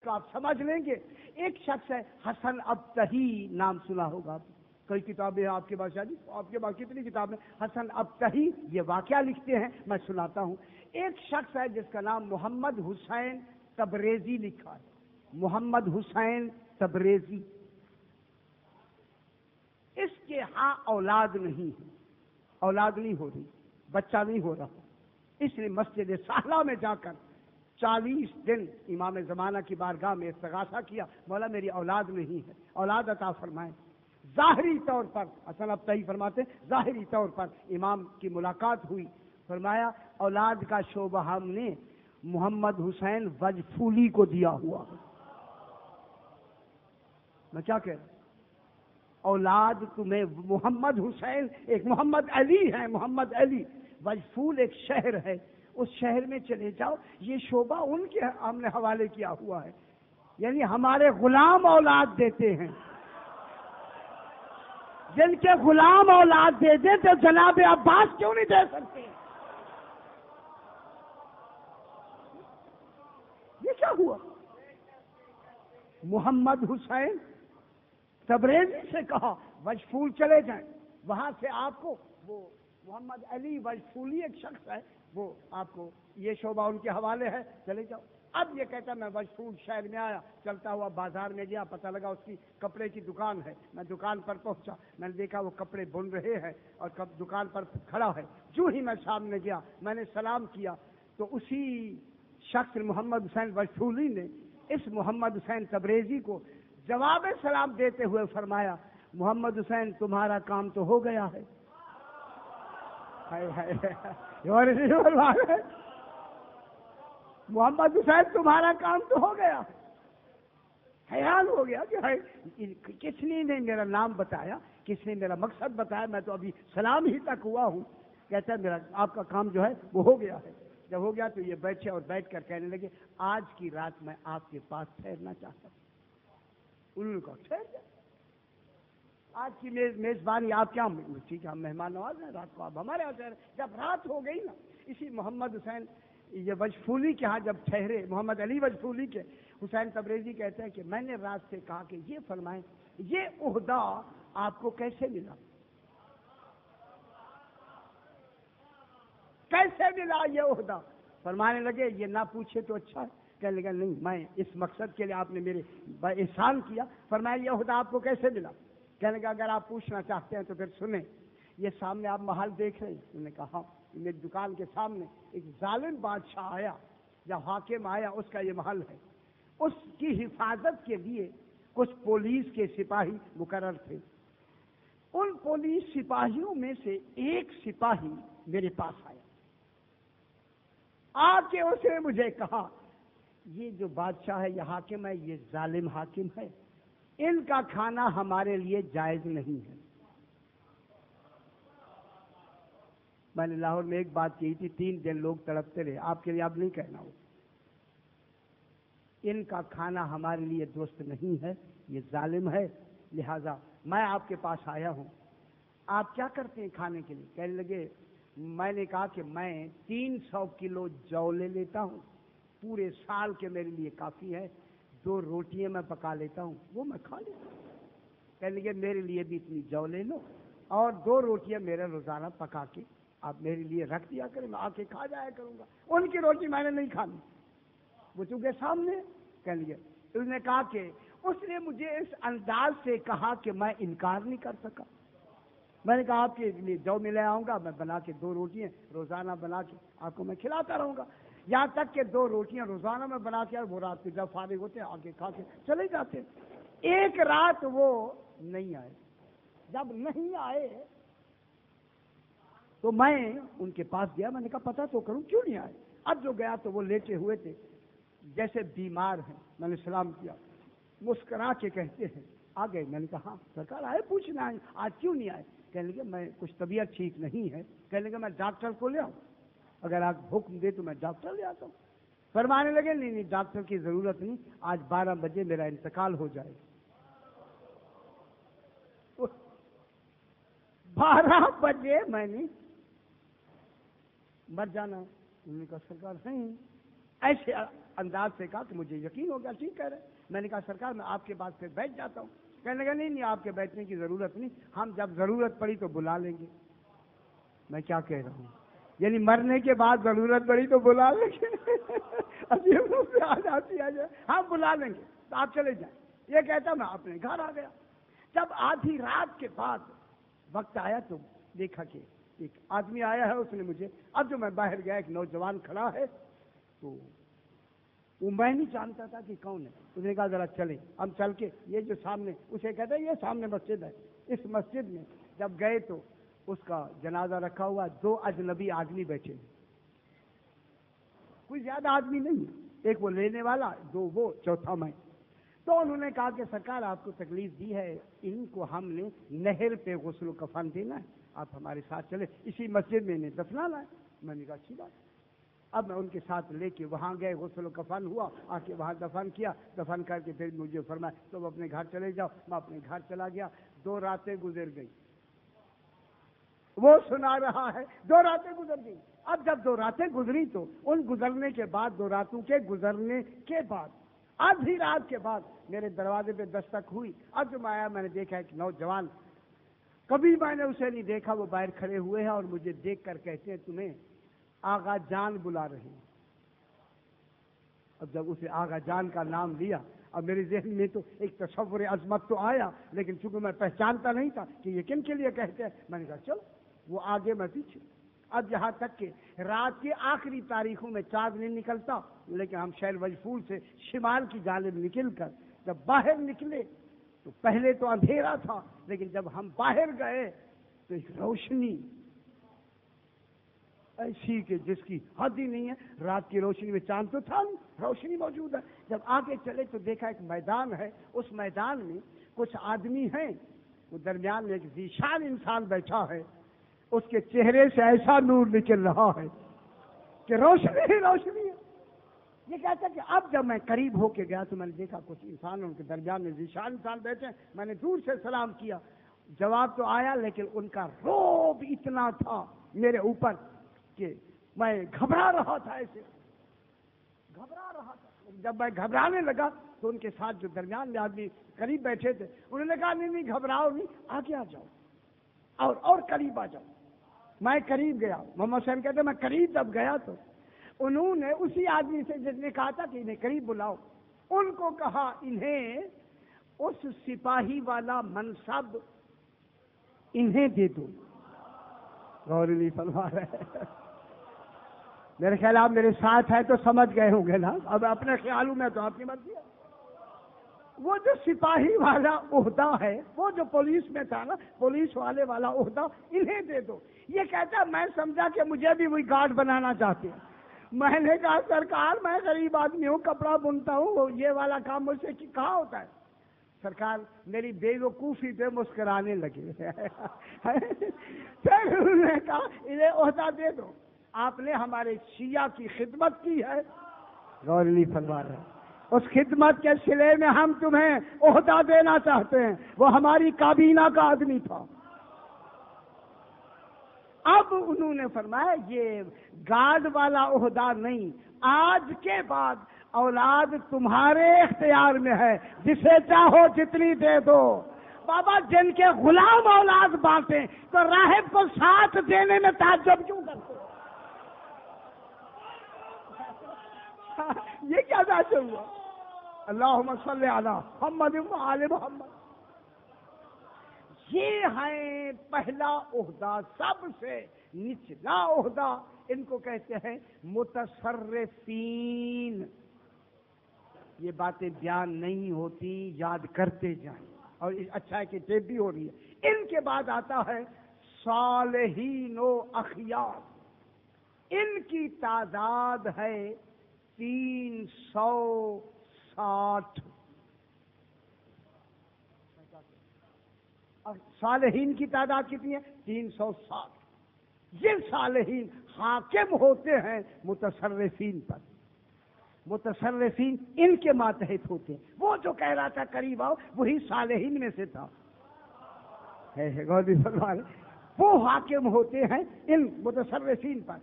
کو آپ سمجھ لیں گے. ایک شخص ہے حسن ابتہی، نام سنا ہوگا. کئی کتابیں ہیں آپ کے پاس، شاید آپ کے پاس کتنی کتابیں. حسن ابتہی یہ واقعہ لکھتے ہیں، میں سناتا ہوں. ایک شخص ہے جس کا نام محمد حسین تبریزی لکھا ہے. محمد حسین تبریزی. اس کے ہاں اولاد نہیں ہے، اولاد نہیں ہو رہی، بچہ نہیں ہو رہا. اس نے مسجد سہلا میں جا کر 40 دن امام زمانہ کی بارگاہ میں استغاثہ کیا، مولا میری اولاد نہیں ہے، اولاد عطا فرمائیں. ظاہری طور پر حسن ابتہی فرماتے ظاہری طور پر امام کی ملاقات ہوئی. فرمایا اولاد کا شعبہ ہم نے محمد حسین وجفولی کو دیا ہوا. میں کیا کہہ رہا ہوں؟ اولاد تمہیں محمد حسین، ایک محمد علی ہے، محمد علی. وجفول ایک شہر ہے، اس شہر میں چلے جاؤ، یہ شعبہ ان کے ہم نے حوالے کیا ہوا ہے. یعنی ہمارے غلام اولاد دیتے ہیں. جن کے غلام اولاد دے دیں تو جناب عباس کیوں نہیں دے سکتے؟ یہ کیا ہوا؟ محمد حسین تبریزی سے کہا وجفول چلے جائیں، وہاں سے آپ کو وہ محمد علی وجفولی ایک شخص ہے، وہ آپ کو یہ شعبہ ان کے حوالے ہے، چلے جاؤ. اب یہ کہتا میں وجفول شہر میں آیا، چلتا ہوا بازار میں گیا، پتہ لگا اس کی کپڑے کی دکان ہے. میں دکان پر پہنچا، میں نے دیکھا وہ کپڑے بن رہے ہیں اور دکان پر کھڑا ہے. جو ہی میں سامنے گیا، میں نے سلام کیا تو اسی شخص محمد حسین وجفولی نے اس محمد حسین تبریزی کو جواب سلام دیتے ہوئے فرمایا محمد حسین تمہارا کام تو ہو گیا ہے. محمد حسین تمہارا کام تو ہو گیا. حیران ہو گیا کہ کس نے میرا نام بتایا، کس نے میرا مقصد بتایا، میں تو ابھی سلام ہی تک ہوا ہوں. کہتا ہے میرا آپ کا کام جو ہے وہ ہو گیا ہے. جب ہو گیا تو یہ بیٹھے اور بیٹھ کر کہنے لگے آج کی رات میں آپ کے پاس ٹھہرنا چاہتا ہوں. انہوں نے کہا ٹھہر جائے، آج کی میزبانی آپ کیا؟ ٹھیک ہے ہم مہمان نواز ہیں، رات کو آپ ہمارے یہاں ٹھہرے. جب رات ہو گئی نا، اسی محمد حسین یہ وجفولی کے ہاں جب ٹھہرے، محمد علی وجفولی کے، حسین تبریزی کہتے ہیں کہ میں نے رات سے کہا کہ یہ فرمائیں یہ عہدہ آپ کو کیسے ملا، کیسے ملا یہ عہدہ؟ فرمانے لگے یہ نہ پوچھے تو اچھا ہے. کہنے لگا نہیں، میں اس مقصد کے لیے آپ نے میرے احسان کیا. فرمایا یہ عہدہ آپ کو کیسے ملا؟ کہنے لگا اگر آپ پوچھنا چاہتے ہیں تو پھر سنیں. یہ سامنے آپ محل دیکھ رہے ہیں؟ انہوں نے کہا ہاں. میری دکان کے سامنے ایک ظالم بادشاہ آیا یا حاکم آیا، اس کا یہ محل ہے. اس کی حفاظت کے لیے کچھ پولیس کے سپاہی مقرر تھے. ان پولیس سپاہیوں میں سے ایک سپاہی میرے پاس آیا، آ کے اس نے مجھے کہا یہ جو بادشاہ ہے، یہ حاکم ہے، یہ ظالم حاکم ہے، ان کا کھانا ہمارے لیے جائز نہیں ہے. میں نے لاہور میں ایک بات کہی تھی، 3 دن لوگ تڑپتے رہے، آپ کے لیے اب نہیں کہنا ہو. ان کا کھانا ہمارے لیے دوست نہیں ہے، یہ ظالم ہے، لہذا میں آپ کے پاس آیا ہوں. آپ کیا کرتے ہیں کھانے کے لیے؟ کہنے لگے میں نے کہا کہ میں 300 کلو جو لے لیتا ہوں، پورے سال کے میرے لیے کافی ہے. 2 روٹیاں میں پکا لیتا ہوں، وہ میں کھا لیتا ہوں. کہنے لگے میرے لیے بھی اتنی جو لے لو اور 2 روٹیاں میرے روزانہ پکا کے آپ میرے لیے رکھ دیا کریں، میں آ کے کھا جایا کروں گا. ان کی روٹی میں نے نہیں کھانی، وہ چونکہ سامنے. کہنے لگے اس نے کہا کہ اس نے مجھے اس انداز سے کہا کہ میں انکار نہیں کر سکا. میں نے کہا آپ کے لیے جو میں لے آؤں گا، میں بنا کے 2 روٹیاں روزانہ بنا کے آپ کو میں کھلاتا رہوں گا. یہاں تک کہ 2 روٹیاں روزانہ میں بنا کے وہ رات کو جب فارغ ہوتے ہیں آگے کھا کے چلے جاتے. ایک رات وہ نہیں آئے. جب نہیں آئے تو میں ان کے پاس گیا، میں نے کہا پتہ تو کروں کیوں نہیں آئے. اب جو گیا تو وہ لیٹے ہوئے تھے جیسے بیمار ہیں. میں نے سلام کیا، مسکرا کے کہتے ہیں آ گئے. میں نے کہا ہاں سرکار آئے پوچھنا ہے آج کیوں نہیں آئے. کہنے لگے میں کچھ طبیعت ٹھیک نہیں ہے. کہنے لگے میں ڈاکٹر کو لے آؤں؟ اگر آپ حکم دے تو میں ڈاکٹر لے آتا ہوں. فرمانے لگے نہیں ڈاکٹر کی ضرورت نہیں، آج 12 بجے میرا انتقال ہو جائے. 12 بجے میں نے مر جانا. انہوں نے کہا سرکار نہیں ایسے انداز سے کہا کہ مجھے یقین ہو گیا ٹھیک کہہ رہے ہیں۔ میں نے کہا سرکار میں آپ کے پاس پھر بیٹھ جاتا ہوں۔ کہنے لگا نہیں آپ کے بیٹھنے کی ضرورت نہیں، ہم جب ضرورت پڑی تو بلا لیں گے۔ میں کیا کہہ رہا ہوں، یعنی مرنے کے بعد ضرورت پڑی تو بلا لیں گے ابھی آ جاتی ہے ہم بلا لیں گے تو آپ چلے جائیں۔ یہ کہتا میں اپنے گھر آ گیا۔ جب آدھی رات کے بعد وقت آیا تو دیکھا کہ ایک آدمی آیا ہے، اس نے مجھے، اب جو میں باہر گیا ایک نوجوان کھڑا ہے تو وہ میں نہیں جانتا تھا کہ کون ہے۔ اس نے کہا ذرا چلیں، ہم چل کے یہ جو سامنے، اسے کہتے ہیں یہ سامنے مسجد ہے، اس مسجد میں جب گئے تو اس کا جنازہ رکھا ہوا، 2 اجنبی آدمی بیٹھے، کوئی زیادہ آدمی نہیں، ایک وہ لینے والا، 2 وہ، چوتھا میں۔ تو انہوں نے کہا کہ سرکار آپ کو تکلیف دی ہے، ان کو ہم نے نہر پہ غسل و کفن دینا ہے، آپ ہمارے ساتھ چلے، اسی مسجد میں انہیں دفنانا ہے۔ میں نے کہا اچھی بات۔ اب میں ان کے ساتھ لے کے وہاں گئے، غسل و کفن ہوا، آ کے وہاں دفن کیا، دفن کر کے پھر مجھے فرمایا تم اپنے گھر چلے جاؤ۔ میں اپنے گھر چلا گیا، 2 راتیں گزر گئی۔ وہ سنا رہا ہے 2 راتیں گزر گئی۔ اب جب 2 راتیں گزری تو ان گزرنے کے بعد، 2 راتوں کے گزرنے کے بعد، آدھی رات کے بعد میرے دروازے پہ دستک ہوئی۔ اب جو میں آیا میں نے دیکھا ایک نوجوان، کبھی میں نے اسے نہیں دیکھا، وہ باہر کھڑے ہوئے ہیں اور مجھے دیکھ کر کہتے ہیں تمہیں آغا جان بلا رہے ہیں۔ اب جب اسے آغا جان کا نام لیا، اب میرے ذہن میں تو ایک تصور عظمت تو آیا، لیکن چونکہ میں پہچانتا نہیں تھا کہ یہ کن کے لیے کہتے ہیں، میں نے کہا چلو، وہ آگے میں پیچھے۔ اب یہاں تک کہ رات کی آخری تاریخوں میں چاند نہیں نکلتا، لیکن ہم شہر وجفول سے شمال کی جانب نکل کر جب باہر نکلے تو پہلے تو اندھیرا تھا، لیکن جب ہم باہر گئے تو ایک روشنی ایسی کہ جس کی حد ہی نہیں ہے۔ رات کی روشنی میں چاند تو تھا نہیں، روشنی موجود ہے۔ جب آگے چلے تو دیکھا ایک میدان ہے، اس میدان میں کچھ آدمی ہیں، وہ درمیان میں ایک ذیشان انسان بیٹھا ہے، اس کے چہرے سے ایسا نور نکل رہا ہے کہ روشنی ہی روشنی ہے۔ یہ کہتا ہے کہ اب جب میں قریب ہو کے گیا تو میں نے دیکھا کچھ انسان، ان کے درمیان میں ذیشان انسان بیٹھے ہیں۔ میں نے دور سے سلام کیا، جواب تو آیا، لیکن ان کا روب اتنا تھا میرے اوپر کہ میں گھبرا رہا تھا، ایسے گھبرا رہا تھا۔ جب میں گھبرانے لگا تو ان کے ساتھ جو درمیان میں آدمی قریب بیٹھے تھے انہوں نے کہا نہیں گھبراؤ نہیں، آگے آ جاؤ اور قریب آ جاؤ۔ میں قریب گیا، محمد حسین کہتے میں قریب جب گیا تو انہوں نے اسی آدمی سے جس نے کہا تھا کہ انہیں قریب بلاؤ، ان کو کہا انہیں اس سپاہی والا منصب انہیں دے دو۔ غور نہیں فرما رہے، میرے خیال آپ میرے ساتھ ہیں تو سمجھ گئے ہوں گے نا، اب اپنے خیالوں میں تو آپ کی مرضی ہے۔ وہ جو سپاہی والا عہدہ ہے، وہ جو پولیس میں تھا نا، پولیس والے والا عہدہ انہیں دے دو۔ یہ کہتا میں سمجھا کہ مجھے بھی وہی گارڈ بنانا چاہتے ہیں۔ میں نے کہا سرکار میں غریب آدمی ہوں، کپڑا بنتا ہوں، یہ والا کام مجھ سے کہاں ہوتا ہے۔ سرکار میری بے وقوفی پہ مسکرانے لگے پھر انہوں نے کہا انہیں عہدہ دے دو، آپ نے ہمارے شیعہ کی خدمت کی ہے، غور نہیں فرما رہے، اس خدمت کے صلے میں ہم تمہیں عہدہ دینا چاہتے ہیں۔ وہ ہماری کابینہ کا آدمی تھا۔ اب انہوں نے فرمایا یہ گارڈ والا عہدہ نہیں، آج کے بعد اولاد تمہارے اختیار میں ہے، جسے چاہو جتنی دے دو۔ بابا جن کے غلام اولاد بانٹیں تو راہب کو ساتھ دینے میں تعجب کیوں کرتے؟ یہ کیا تعجب ہوا؟ اللہم صلی علی محمد و آل محمد۔ یہ ہے پہلا عہدہ، سب سے نچلا عہدہ، ان کو کہتے ہیں متصرفین۔ یہ باتیں بیان نہیں ہوتی، یاد کرتے جائیں، اور اچھا ہے کہ ٹیپ بھی ہو رہی ہے۔ ان کے بعد آتا ہے صالحین و اخیار، ان کی تعداد ہے 360۔ صالحین کی تعداد کتنی ہے؟ 360۔ یہ صالحین حاکم ہوتے ہیں متصرفین پر، متصرفین ان کے ماتحت ہوتے ہیں۔ وہ جو کہہ رہا تھا قریب آؤ، وہی صالحین میں سے تھا، وہ حاکم ہوتے ہیں ان متصرفین پر۔